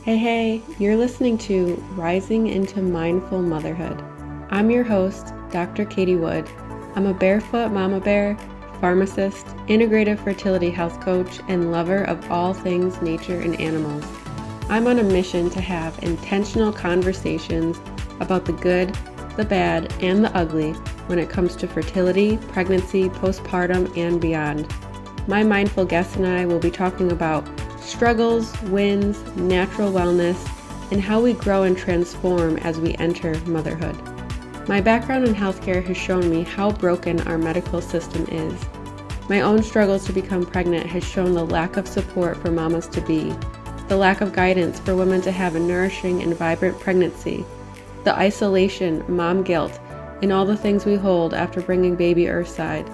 Hey, you're listening to Rising into Mindful Motherhood. I'm your host, Dr. Katie Wood. I'm a barefoot mama bear, pharmacist, integrative fertility health coach, and lover of all things nature and animals. I'm on a mission to have intentional conversations about the good, the bad, and the ugly when it comes to fertility, pregnancy, postpartum, and beyond. My mindful guest and I will be talking about struggles, wins, natural wellness, and how we grow and transform as we enter motherhood. My background in healthcare has shown me how broken our medical system is. My own struggles to become pregnant has shown the lack of support for mamas to be, the lack of guidance for women to have a nourishing and vibrant pregnancy, the isolation, mom guilt, and all the things we hold after bringing baby earthside.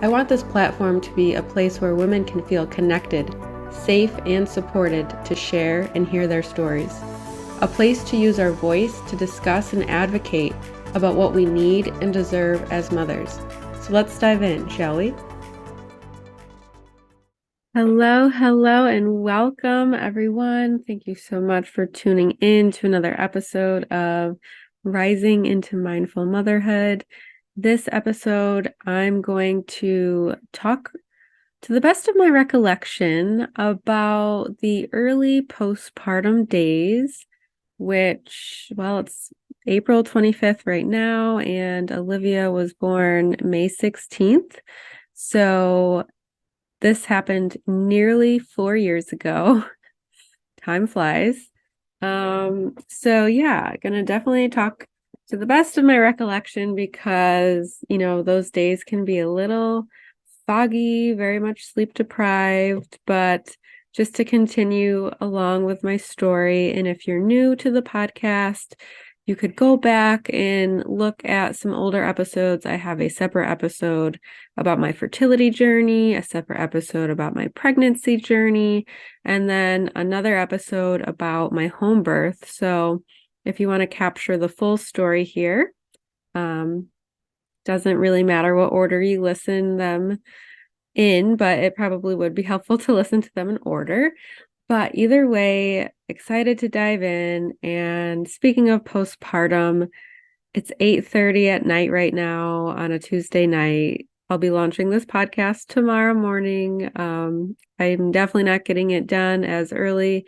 I want this platform to be a place where women can feel connected, safe, and supported to share and hear their stories. A place to use our voice to discuss and advocate about what we need and deserve as mothers. So let's dive in, shall we? Hello, and welcome everyone. Thank you so much for tuning in to another episode of Rising into Mindful Motherhood. This episode, I'm going to talk to the best of my recollection about the early postpartum days, which, well, it's April 25th right now, and Olivia was born May 16th. So this happened nearly 4 years ago. Time flies. So yeah, gonna definitely talk to the best of my recollection because, those days can be a little foggy, very much sleep deprived, but just to continue along with my story. And if you're new to the podcast, you could go back and look at some older episodes. I have a separate episode about my fertility journey, a separate episode about my pregnancy journey, and then another episode about my home birth. So if you want to capture the full story here, doesn't really matter what order you listen them in, but it probably would be helpful to listen to them in order. But either way, excited to dive in. And speaking of postpartum, it's 8:30 at night right now on a Tuesday night. I'll be launching this podcast tomorrow morning. I'm definitely not getting it done as early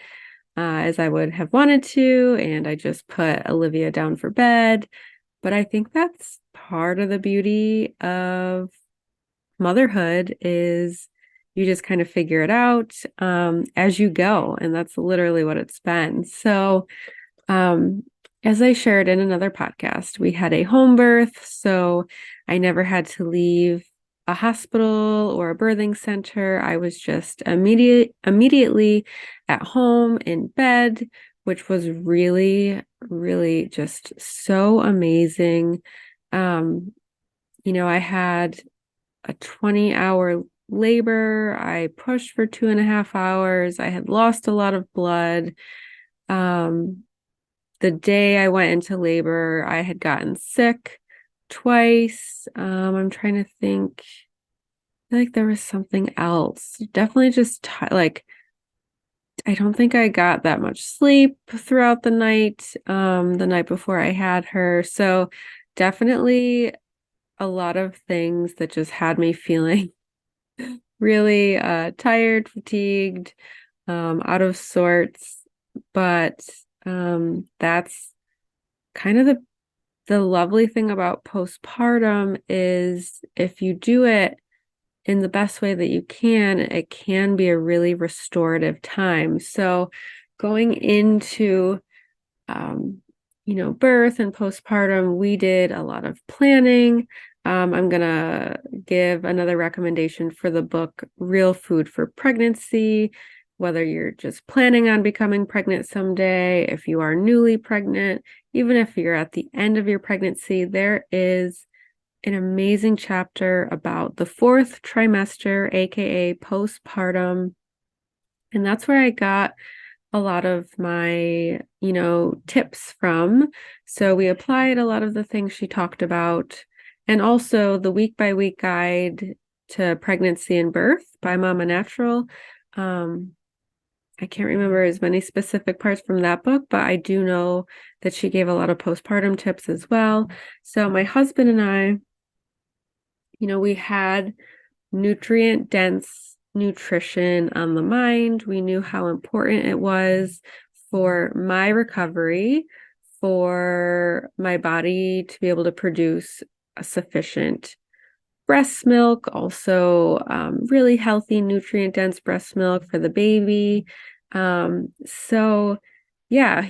as I would have wanted to, and I just put Olivia down for bed. But I think that's part of the beauty of motherhood is you just kind of figure it out as you go. And that's literally what it's been. So as I shared in another podcast, we had a home birth. So I never had to leave a hospital or a birthing center. I was just immediately at home in bed, which was really, really just so amazing. I had a 20-hour labor. I pushed for 2.5 hours. I had lost a lot of blood. The day I went into labor, I had gotten sick twice. I'm trying to think. I feel like there was something else. Definitely just I don't think I got that much sleep throughout the night before I had her. So definitely a lot of things that just had me feeling really tired, fatigued, out of sorts. But that's kind of the lovely thing about postpartum is if you do it in the best way that you can, it can be a really restorative time. So going into birth and postpartum, we did a lot of planning. I'm going to give another recommendation for the book, Real Food for Pregnancy, whether you're just planning on becoming pregnant someday, if you are newly pregnant, even if you're at the end of your pregnancy, there is an amazing chapter about the fourth trimester, aka postpartum. And that's where I got a lot of my, tips from. So we applied a lot of the things she talked about, and also the week by week guide to pregnancy and birth by Mama Natural. I can't remember as many specific parts from that book, but I do know that she gave a lot of postpartum tips as well. So my husband and I, we had nutrient dense nutrition on the mind. We knew how important it was for my recovery, for my body to be able to produce a sufficient breast milk, also really healthy, nutrient dense breast milk for the baby. So yeah,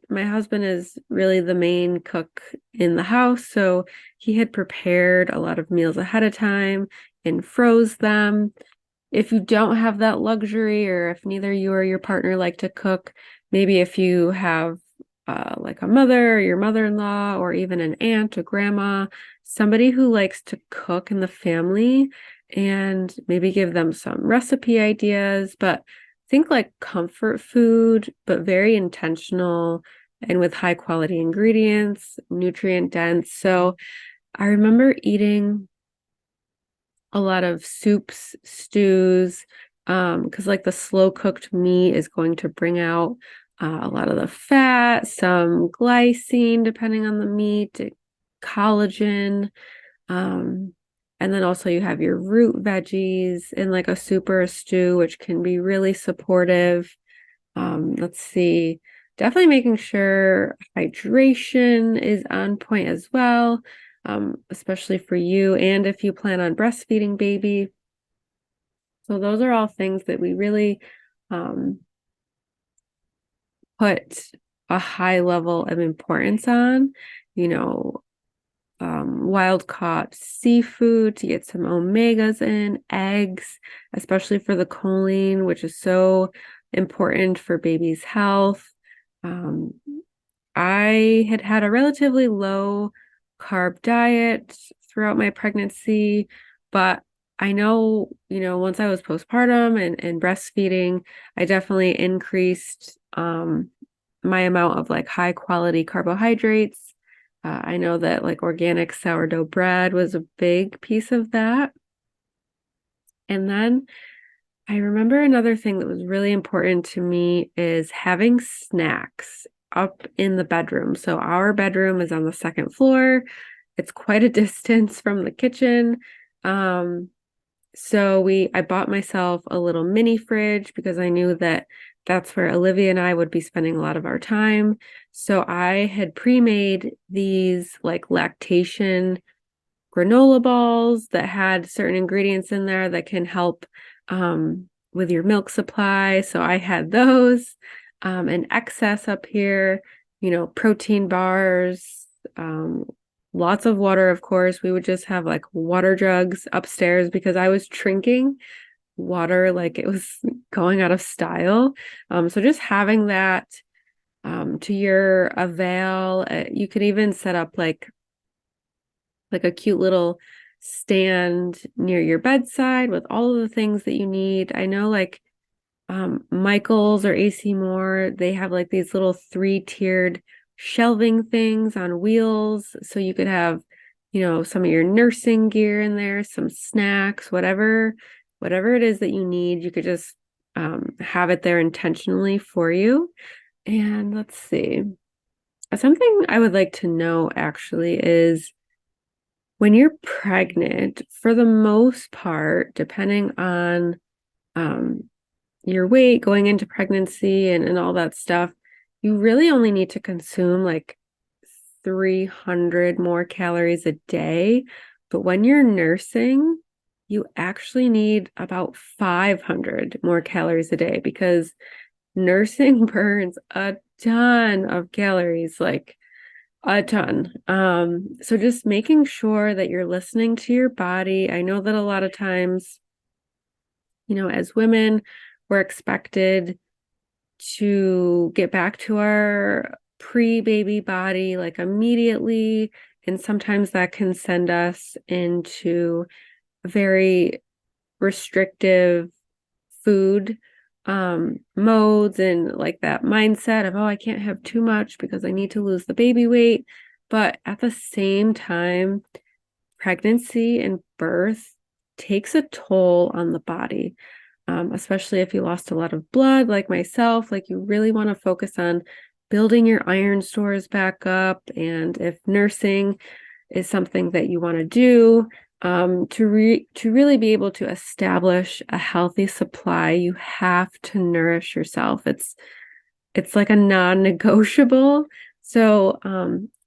my husband is really the main cook in the house. So he had prepared a lot of meals ahead of time and froze them. If you don't have that luxury, or if neither you or your partner like to cook, maybe if you have like a mother or your mother-in-law, or even an aunt, a grandma, somebody who likes to cook in the family, and maybe give them some recipe ideas, but think like comfort food, but very intentional and with high quality ingredients, nutrient dense. So I remember eating a lot of soups, stews, because like the slow cooked meat is going to bring out a lot of the fat, some glycine, depending on the meat, collagen. Um, and then also you have your root veggies in like a soup or a stew, which can be really supportive. Let's see, definitely making sure hydration is on point as well, especially for you and if you plan on breastfeeding baby. So those are all things that we really put a high level of importance on, wild caught seafood to get some omegas in, eggs, especially for the choline, which is so important for baby's health. Um, I had a relatively low carb diet throughout my pregnancy, but I know, once I was postpartum and breastfeeding, I definitely increased my amount of like high quality carbohydrates. I know that like organic sourdough bread was a big piece of that. And then I remember another thing that was really important to me is having snacks up in the bedroom. So our bedroom is on the second floor. It's quite a distance from the kitchen. So I bought myself a little mini fridge because I knew that that's where Olivia and I would be spending a lot of our time. So I had pre-made these like lactation granola balls that had certain ingredients in there that can help with your milk supply. So I had those, an excess up here, protein bars, lots of water, of course. We would just have like water jugs upstairs because I was drinking water like it was going out of style. So just having that to your avail. You could even set up like a cute little stand near your bedside with all of the things that you need. I know like Michael's or AC Moore, they have like these little 3-tiered shelving things on wheels. So you could have, some of your nursing gear in there, some snacks, whatever it is that you need, you could just have it there intentionally for you. And let's see. Something I would like to know actually is when you're pregnant, for the most part, depending on your weight going into pregnancy and all that stuff, you really only need to consume like 300 more calories a day. But when you're nursing, you actually need about 500 more calories a day because nursing burns a ton of calories, like a ton. So just making sure that you're listening to your body. I know that a lot of times, as women, we're expected to get back to our pre-baby body like immediately. And sometimes that can send us into very restrictive food modes and like that mindset of, oh, I can't have too much because I need to lose the baby weight. But at the same time, pregnancy and birth takes a toll on the body. especially if you lost a lot of blood like myself. Like, you really want to focus on building your iron stores back up. And if nursing is something that you want to do, to really be able to establish a healthy supply, you have to nourish yourself. It's like a non-negotiable. So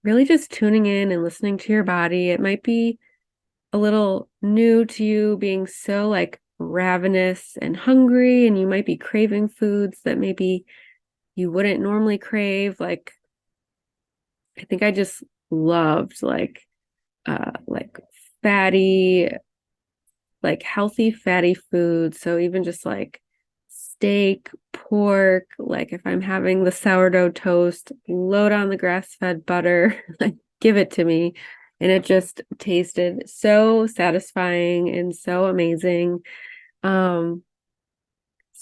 really just tuning in and listening to your body. It might be a little new to you, being so like ravenous and hungry, and you might be craving foods that maybe you wouldn't normally crave. Like, I think I just loved like fatty, like healthy fatty foods. So even just like steak, pork, like if I'm having the sourdough toast, load on the grass-fed butter, like give it to me. And it just tasted so satisfying and so amazing. So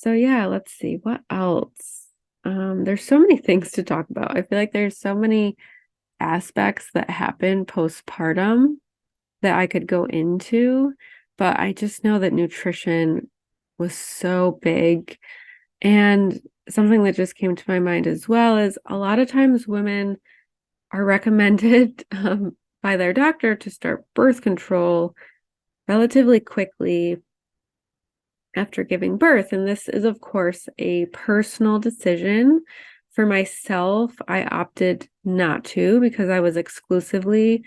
yeah, let's see what else. There's so many things to talk about. I feel like there's so many aspects that happen postpartum that I could go into, but I just know that nutrition was so big. And something that just came to my mind as well is a lot of times women are recommended by their doctor to start birth control relatively quickly after giving birth. And this is, of course, a personal decision. For myself, I opted not to because I was exclusively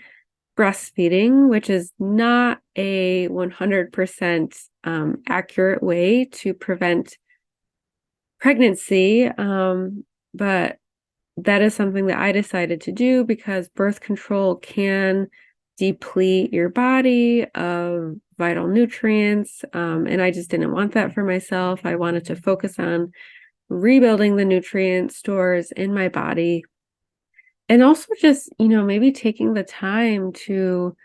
breastfeeding, which is not a 100% accurate way to prevent pregnancy. But that is something that I decided to do because birth control can deplete your body of vital nutrients. And I just didn't want that for myself. I wanted to focus on rebuilding the nutrient stores in my body. And also just, maybe taking the time to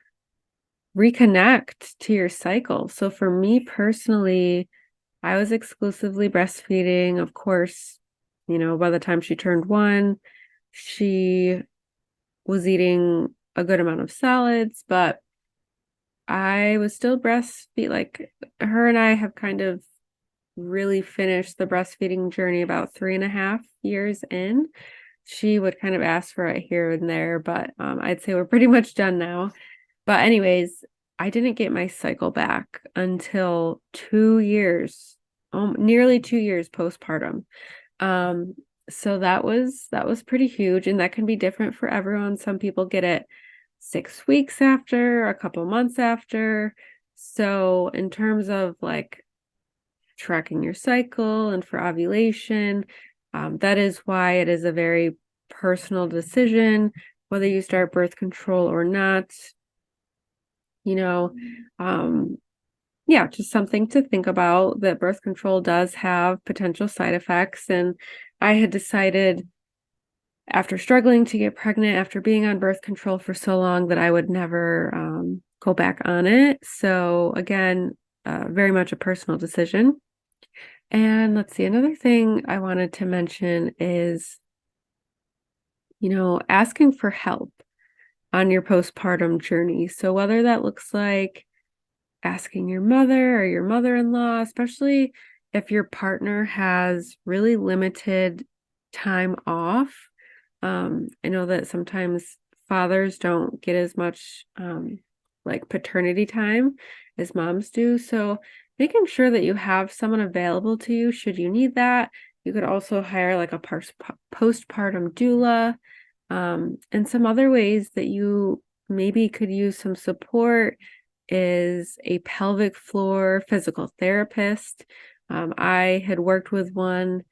reconnect to your cycle. So for me personally, I was exclusively breastfeeding. Of course, by the time she turned 1, she was eating a good amount of solids, but I was still breastfeed. Like, her and I have kind of really finished the breastfeeding journey about 3.5 years in. She would kind of ask for it here and there, but I'd say we're pretty much done now. But anyways, I didn't get my cycle back until 2 years, nearly 2 years postpartum. So that was pretty huge, and that can be different for everyone. Some people get it 6 weeks after, a couple months after. So in terms of like tracking your cycle and for ovulation, that is why it is a very personal decision whether you start birth control or not. Yeah, just something to think about, that birth control does have potential side effects. And I had decided, after struggling to get pregnant, after being on birth control for so long, that I would never go back on it. So again, very much a personal decision. And let's see, another thing I wanted to mention is, asking for help on your postpartum journey. So whether that looks like asking your mother or your mother-in-law, especially if your partner has really limited time off. I know that sometimes fathers don't get as much like paternity time as moms do. So making sure that you have someone available to you should you need that. You could also hire like a postpartum doula, and some other ways that you maybe could use some support is a pelvic floor physical therapist. I had worked with one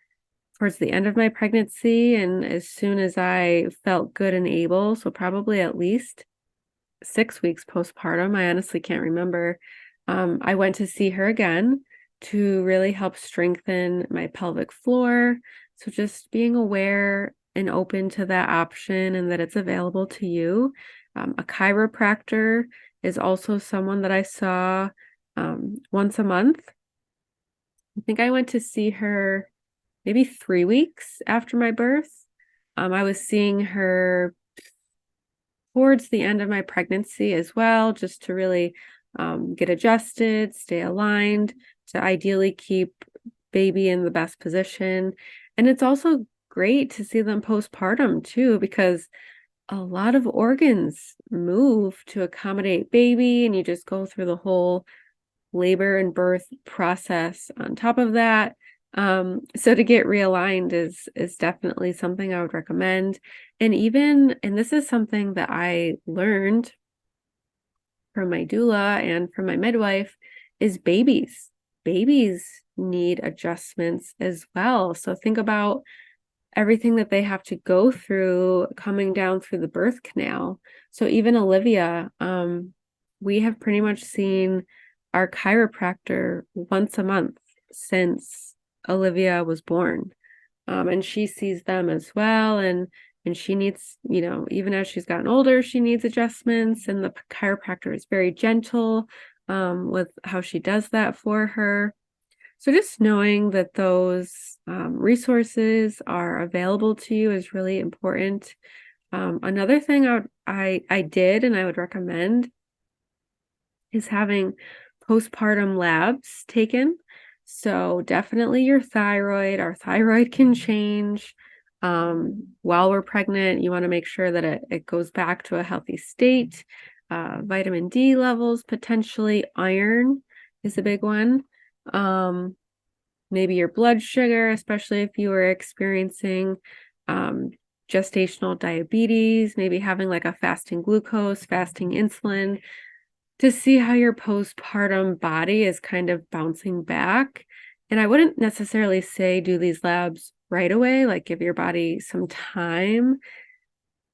towards the end of my pregnancy, and as soon as I felt good and able, so probably at least 6 weeks postpartum, I honestly can't remember, I went to see her again to really help strengthen my pelvic floor. So just being aware and open to that option and that it's available to you. A chiropractor is also someone that I saw once a month. I think I went to see her maybe 3 weeks after my birth. I was seeing her towards the end of my pregnancy as well, just to really get adjusted, stay aligned, to ideally keep baby in the best position. And it's also great to see them postpartum too, because a lot of organs move to accommodate baby, and you just go through the whole labor and birth process on top of that. So to get realigned is definitely something I would recommend. And this is something that I learned from my doula and from my midwife, is babies. Babies need adjustments as well. So think about everything that they have to go through coming down through the birth canal. So even Olivia, we have pretty much seen our chiropractor once a month since Olivia was born. And she sees them as well. And she needs, even as she's gotten older, she needs adjustments. And the chiropractor is very gentle with how she does that for her. So just knowing that those resources are available to you is really important. Another thing I did and I would recommend is having postpartum labs taken. So definitely your thyroid. Our thyroid can change while we're pregnant. You want to make sure that it goes back to a healthy state. Vitamin D levels, potentially iron is a big one. Maybe your blood sugar, especially if you were experiencing gestational diabetes, maybe having like a fasting glucose, fasting insulin, to see how your postpartum body is kind of bouncing back. And I wouldn't necessarily say do these labs right away, like give your body some time.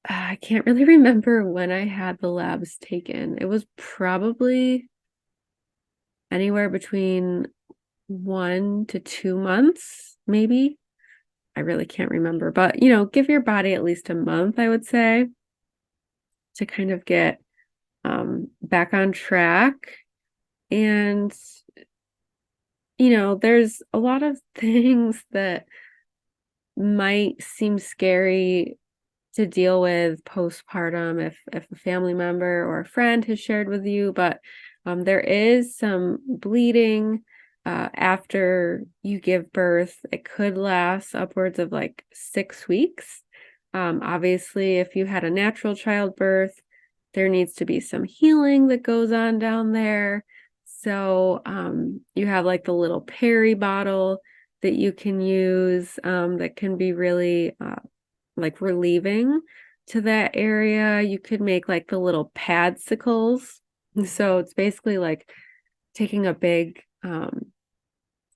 I can't really remember when I had the labs taken. It was probably anywhere between 1 to 2 months, maybe. I really can't remember, but give your body at least a month, I would say, to kind of get back on track. And there's a lot of things that might seem scary to deal with postpartum if a family member or a friend has shared with you, but there is some bleeding after you give birth. It could last upwards of like 6 weeks. Obviously, if you had a natural childbirth, there needs to be some healing that goes on down there. So you have like the little peri bottle that you can use that can be really like relieving to that area. You could make like the little padsicles. So it's basically like taking a big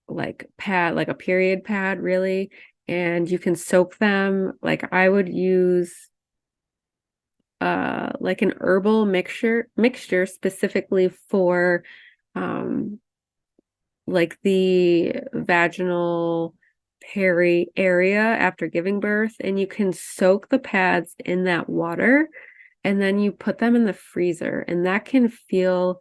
like pad, like a period pad really, and you can soak them. Like I would use like an herbal mixture specifically for like the vaginal peri area after giving birth, and you can soak the pads in that water and then you put them in the freezer, and that can feel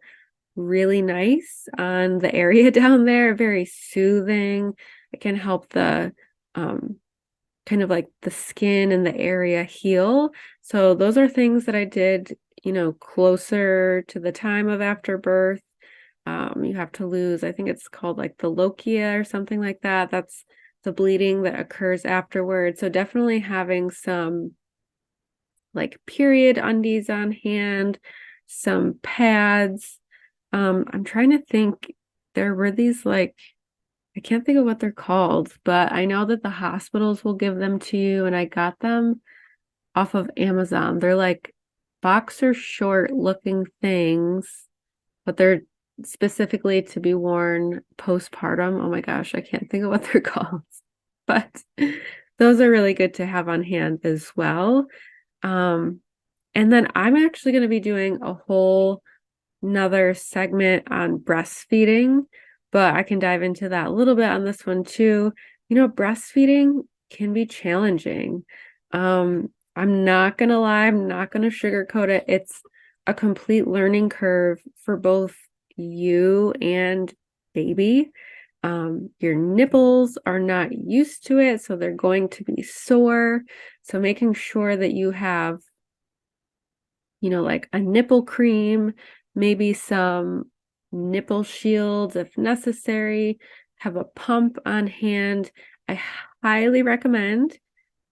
really nice on the area down there, very soothing. It can help the kind of like the skin and the area heal. So those are things that I did, closer to the time of after birth. You have to lose, I think it's called like the lochia or something like that. That's the bleeding that occurs afterwards. So definitely having some like period undies on hand, some pads. I'm trying to think, there were these like, I can't think of what they're called, but I know that the hospitals will give them to you, and I got them off of Amazon. They're like boxer short looking things, but they're specifically to be worn postpartum. Oh my gosh, I can't think of what they're called, but those are really good to have on hand as well. And then I'm actually going to be doing a whole another segment on breastfeeding, but I can dive into that a little bit on this one too. Breastfeeding can be challenging. I'm not going to lie, I'm not going to sugarcoat it. It's a complete learning curve for both you and baby. Your nipples are not used to it, so they're going to be sore. So making sure that you have, like a nipple cream, maybe some nipple shields if necessary, have a pump on hand. I highly recommend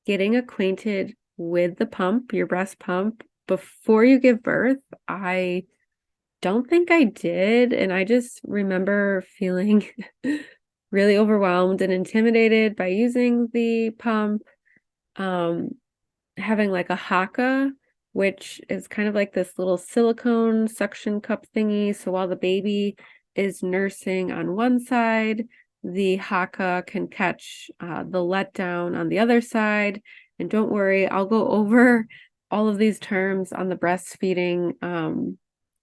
getting acquainted with the pump, your breast pump, before you give birth. I don't think I did, and I just remember feeling really overwhelmed and intimidated by using the pump. Having like a haka, which is kind of like this little silicone suction cup thingy. So while the baby is nursing on one side, the haka can catch the letdown on the other side. And don't worry, I'll go over all of these terms on the breastfeeding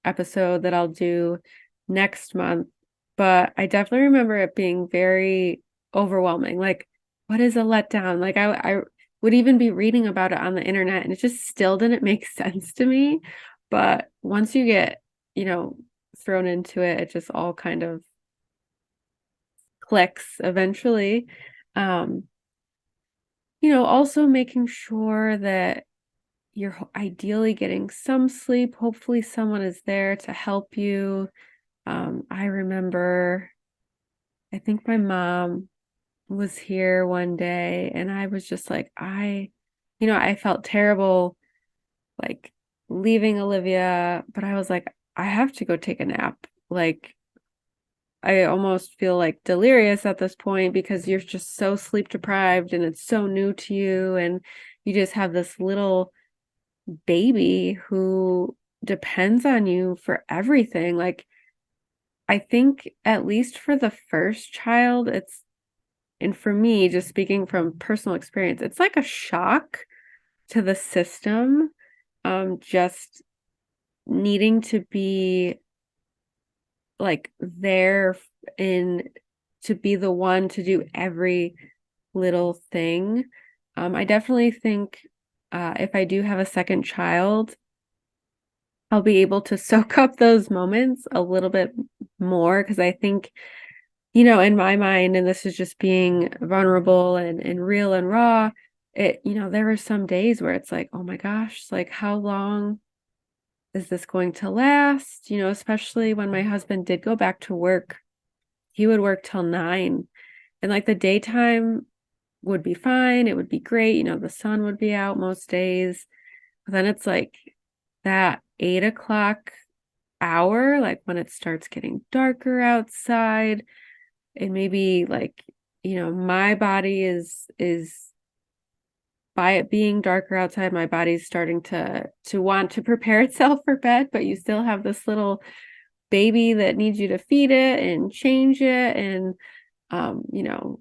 episode that I'll do next month. But I definitely remember it being very overwhelming. Like, what is a letdown? Like, I would even be reading about it on the internet, and it just still didn't make sense to me. But once you get, thrown into it, it just all kind of clicks eventually. Also making sure that you're ideally getting some sleep. Hopefully someone is there to help you. I remember, I think my mom was here one day, and I was just like, I felt terrible, like leaving Olivia, but I was like, I have to go take a nap. Like, I almost feel like delirious at this point because you're just so sleep deprived and it's so new to you. And you just have this little baby who depends on you for everything. Like, I think at least for the first child, and for me, just speaking from personal experience, it's like a shock to the system, just needing to be like there to be the one to do every little thing. I definitely think if I do have a second child, I'll be able to soak up those moments a little bit more, because I think, in my mind, and this is just being vulnerable and real and raw, there were some days where it's like, oh my gosh, like how long is this going to last? Especially when my husband did go back to work, he would work till 9, and like the daytime would be fine. It would be great. The sun would be out most days. But then it's like that 8 o'clock hour, like when it starts getting darker outside, and maybe like, my body is by it being darker outside, my body's starting to want to prepare itself for bed, but you still have this little baby that needs you to feed it and change it and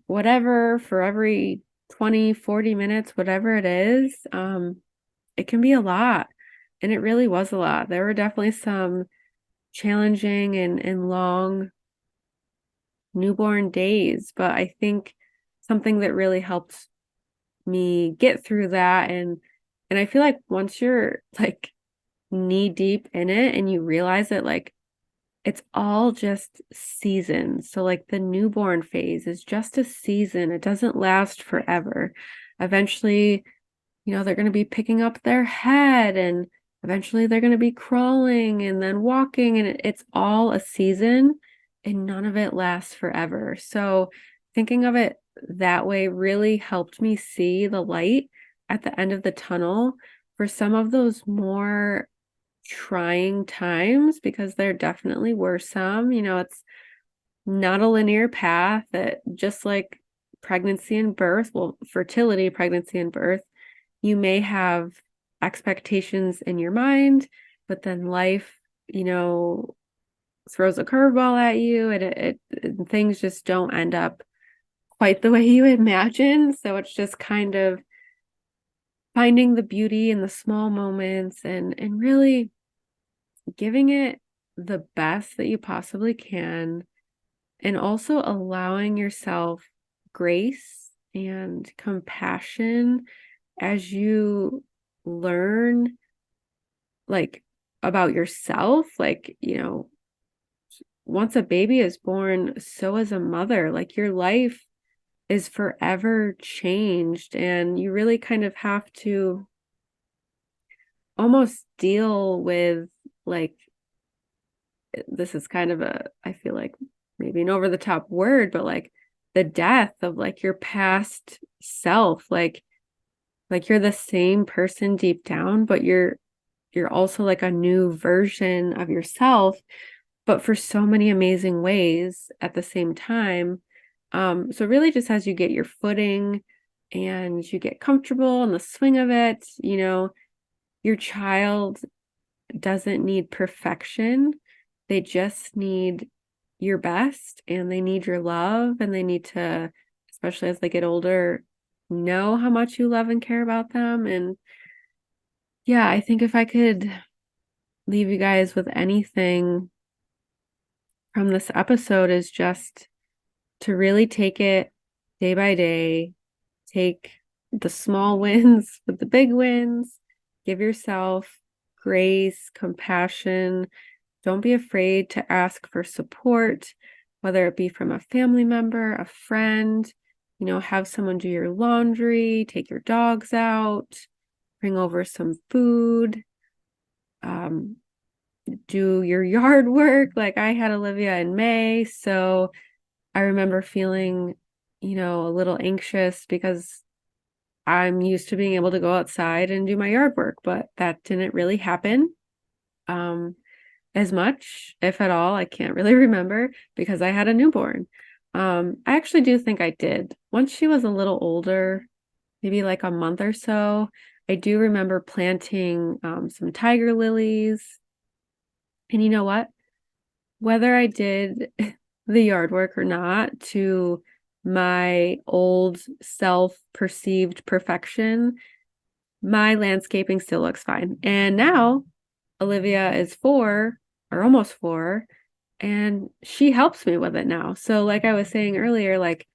whatever, for every 20-40 minutes, whatever it is, it can be a lot. And it really was a lot. There were definitely some challenging and long newborn days, but I think something that really helped me get through that, and I feel like once you're like knee deep in it and you realize that like it's all just seasons. So like the newborn phase is just a season. It doesn't last forever. Eventually, they're going to be picking up their head, and eventually they're going to be crawling and then walking, and it's all a season, and none of it lasts forever. So thinking of it that way really helped me see the light at the end of the tunnel for some of those more trying times, because there definitely were some. It's not a linear path, that just like pregnancy and birth, well, fertility, pregnancy and birth, you may have expectations in your mind, but then life, throws a curveball at you, and things just don't end up quite the way you imagine. So it's just kind of finding the beauty in the small moments and really giving it the best that you possibly can, and also allowing yourself grace and compassion as you learn like about yourself. Like, once a baby is born, so as a mother, like your life is forever changed, and you really kind of have to almost deal with like, this is kind of I feel like maybe an over the top word, but like the death of like your past self, like you're the same person deep down, but you're also like a new version of yourself, but for so many amazing ways at the same time. So really just as you get your footing and you get comfortable in the swing of it, your child doesn't need perfection. They just need your best, and they need your love, and they need to, especially as they get older, know how much you love and care about them. And yeah, I think if I could leave you guys with anything from this episode is just to really take it day by day, take the small wins with the big wins, give yourself grace, compassion. Don't be afraid to ask for support, whether it be from a family member, a friend, have someone do your laundry, take your dogs out, bring over some food, do your yard work. Like I had Olivia in May, so I remember feeling, a little anxious because I'm used to being able to go outside and do my yard work, but that didn't really happen as much, if at all. I can't really remember because I had a newborn. I actually do think I did. Once she was a little older, maybe like a month or so, I do remember planting some tiger lilies. And you know what? Whether I did the yard work or not, to my old self-perceived perfection, my landscaping still looks fine. And now Olivia is 4 or almost 4, and she helps me with it now. So like I was saying earlier, like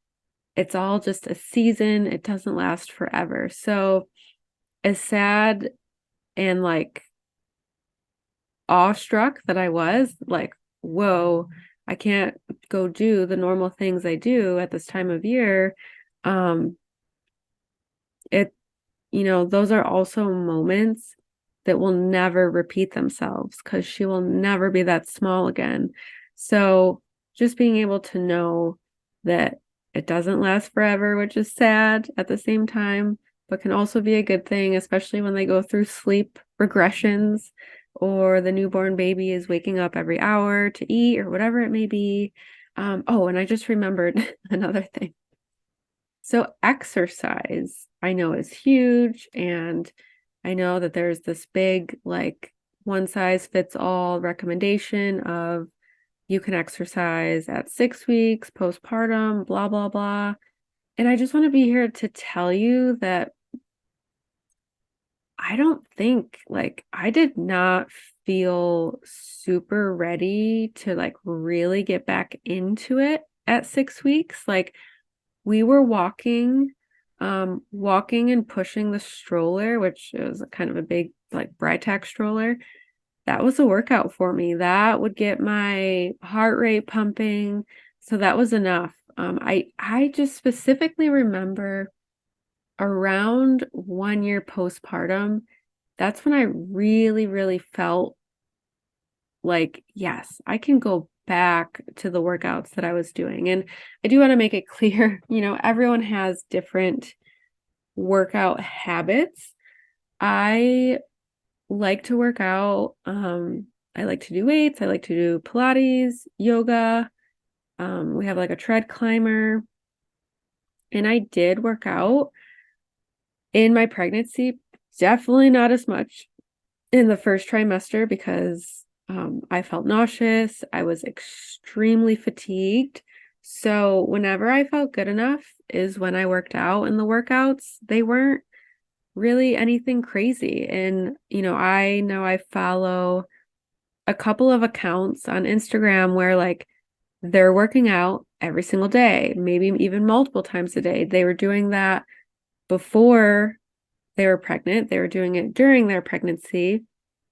it's all just a season. It doesn't last forever. So as sad and like awestruck that I was, like, whoa, I can't go do the normal things I do at this time of year. It, those are also moments that will never repeat themselves because she will never be that small again. So just being able to know that it doesn't last forever, which is sad at the same time, but can also be a good thing, especially when they go through sleep regressions or the newborn baby is waking up every hour to eat or whatever it may be. And I just remembered another thing. So exercise, I know, is huge, and I know that there's this big, like, one size fits all recommendation of you can exercise at 6 weeks, postpartum, blah, blah, blah. And I just want to be here to tell you that I don't think, like, I did not feel super ready to like really get back into it at 6 weeks. Like we were walking and pushing the stroller, which is kind of a big like Britax stroller. That was a workout for me. That would get my heart rate pumping. So that was enough. I just specifically remember around 1 year postpartum, that's when I really, really felt like, yes, I can go back to the workouts that I was doing. And I do want to make it clear, everyone has different workout habits. I like to work out. I like to do weights. I like to do Pilates, yoga. We have like a tread climber. And I did work out in my pregnancy, definitely not as much in the first trimester because I felt nauseous. I was extremely fatigued. So whenever I felt good enough is when I worked out, and the workouts, they weren't really anything crazy. And, I know I follow a couple of accounts on Instagram where like they're working out every single day, maybe even multiple times a day. They were doing that before they were pregnant. They were doing it during their pregnancy,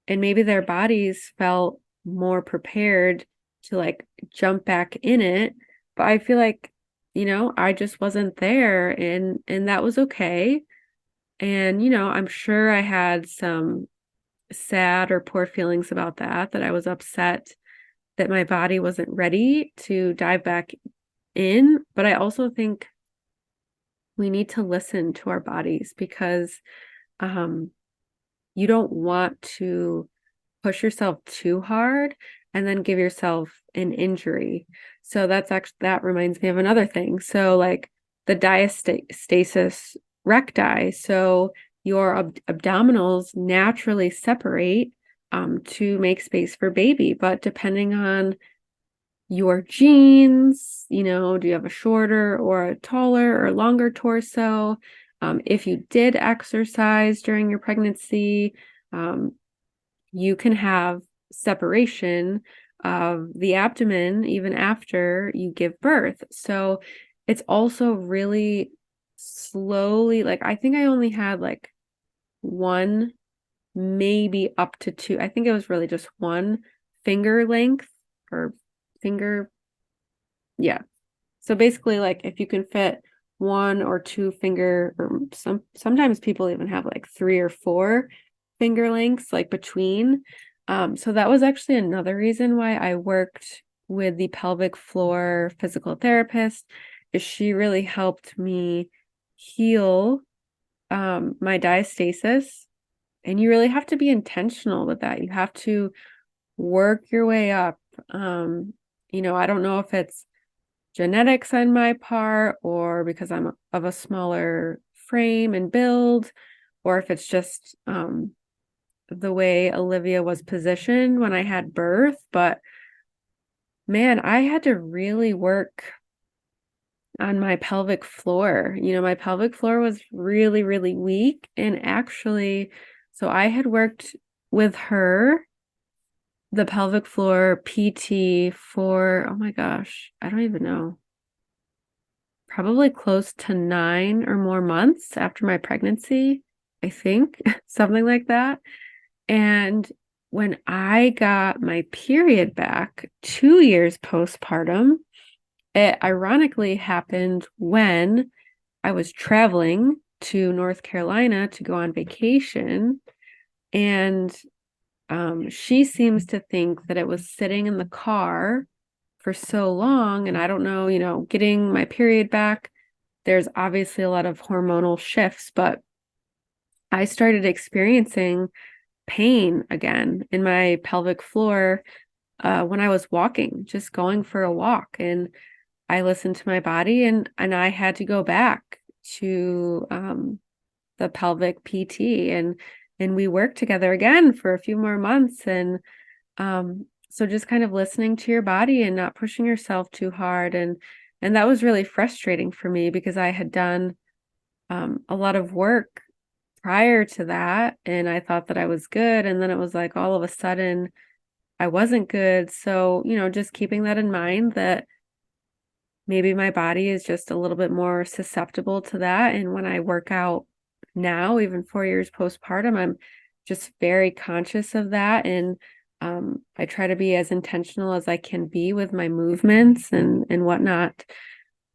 and maybe their bodies felt more prepared to like jump back in it. But I feel like, I just wasn't there, and that was okay. And, I'm sure I had some sad or poor feelings about that I was upset that my body wasn't ready to dive back in. But I also think we need to listen to our bodies because you don't want to push yourself too hard and then give yourself an injury. So that reminds me of another thing. So like the diastasis recti. So your abdominals naturally separate to make space for baby, but depending on your genes, do you have a shorter or a taller or longer torso? If you did exercise during your pregnancy, you can have separation of the abdomen even after you give birth. So it's also really slowly, like I think I only had like one, maybe up to two. I think it was really just one finger length or finger. Yeah. So basically, like if you can fit one or two finger, or sometimes people even have like 3 or 4 finger lengths like between. So that was actually another reason why I worked with the pelvic floor physical therapist, is she really helped me heal my diastasis. And you really have to be intentional with that. You have to work your way up. I don't know if it's genetics on my part or because I'm of a smaller frame and build, or if it's just the way Olivia was positioned when I had birth. But man, I had to really work on my pelvic floor. My pelvic floor was really, really weak. And actually, so I had worked with her, the pelvic floor PT, for, oh my gosh, I don't even know, probably close to 9 or more months after my pregnancy, I think, something like that. And when I got my period back 2 years postpartum, it ironically happened when I was traveling to North Carolina to go on vacation. And she seems to think that it was sitting in the car for so long. And I don't know, getting my period back, there's obviously a lot of hormonal shifts, but I started experiencing pain again in my pelvic floor when I was walking, just going for a walk. And I listened to my body, and I had to go back to the pelvic PT, and we worked together again for a few more months. And so just kind of listening to your body and not pushing yourself too hard. And that was really frustrating for me because I had done a lot of work prior to that, and I thought that I was good. And then it was like all of a sudden I wasn't good. So, just keeping that in mind, that maybe my body is just a little bit more susceptible to that. And when I work out now, even 4 years postpartum, I'm just very conscious of that. And I try to be as intentional as I can be with my movements and whatnot.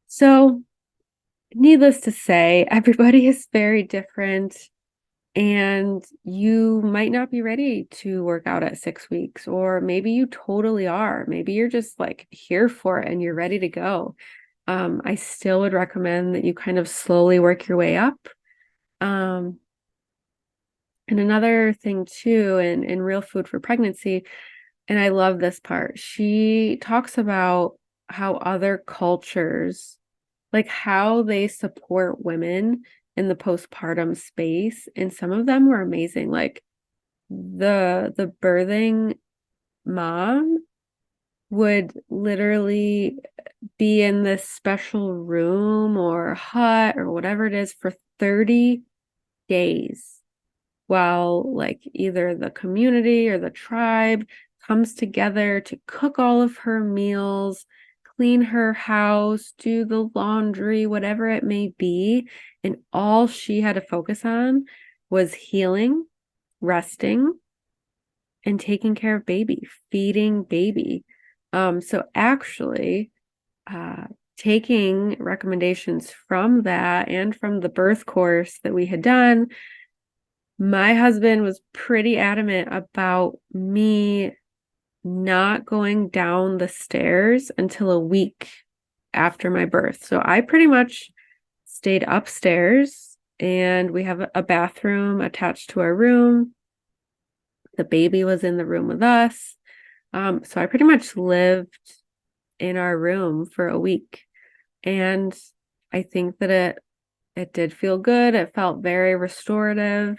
So needless to say, everybody is very different. And you might not be ready to work out at 6 weeks, or maybe you totally are. Maybe you're just like here for it and you're ready to go. I still would recommend that you kind of slowly work your way up. And another thing too, in Real Food for Pregnancy, and I love this part, she talks about how other cultures, like how they support women in the postpartum space. And some of them were amazing. Like the birthing mom would literally be in this special room or hut or whatever it is for 30 days while like either the community or the tribe comes together to cook all of her meals, clean her house, do the laundry, whatever it may be. And all she had to focus on was healing, resting, and taking care of baby, feeding baby. So actually, taking recommendations from that and from the birth course that we had done, my husband was pretty adamant about me not going down the stairs until a week after my birth. So I pretty much stayed upstairs, and we have a bathroom attached to our room. The baby was in the room with us. So I pretty much lived in our room for a week. And I think that it did feel good. It felt very restorative.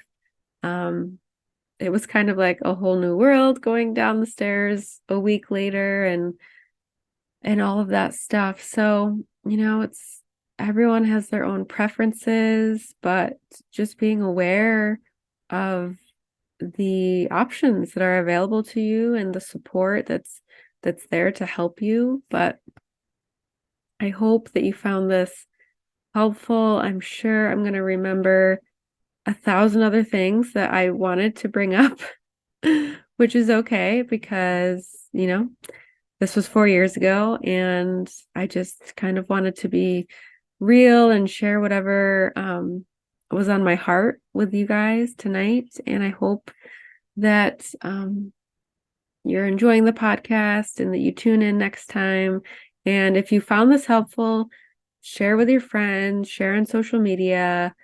It was kind of like a whole new world going down the stairs a week later and all of that stuff. So, it's everyone has their own preferences, but just being aware of the options that are available to you and the support that's there to help you. But I hope that you found this helpful. I'm sure I'm going to remember 1,000 other things that I wanted to bring up, which is okay because, this was 4 years ago, and I just kind of wanted to be real and share whatever was on my heart with you guys tonight. And I hope that you're enjoying the podcast and that you tune in next time. And if you found this helpful, share with your friends, share on social media,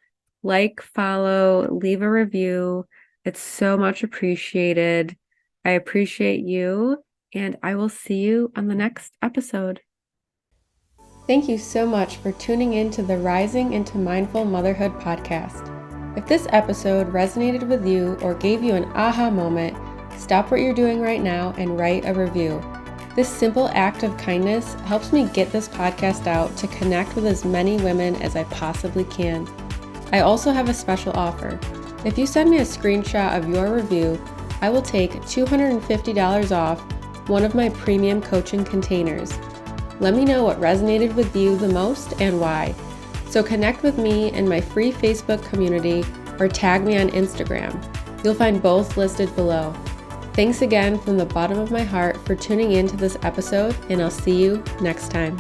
like, follow, leave a review. It's so much appreciated. I appreciate you, and I will see you on the next episode. Thank you so much for tuning in to the Rising into Mindful Motherhood podcast. If this episode resonated with you or gave you an aha moment, stop what you're doing right now and write a review. This simple act of kindness helps me get this podcast out to connect with as many women as I possibly can. I also have a special offer. If you send me a screenshot of your review, I will take $250 off one of my premium coaching containers. Let me know what resonated with you the most and why. So connect with me in my free Facebook community or tag me on Instagram. You'll find both listed below. Thanks again from the bottom of my heart for tuning in to this episode, and I'll see you next time.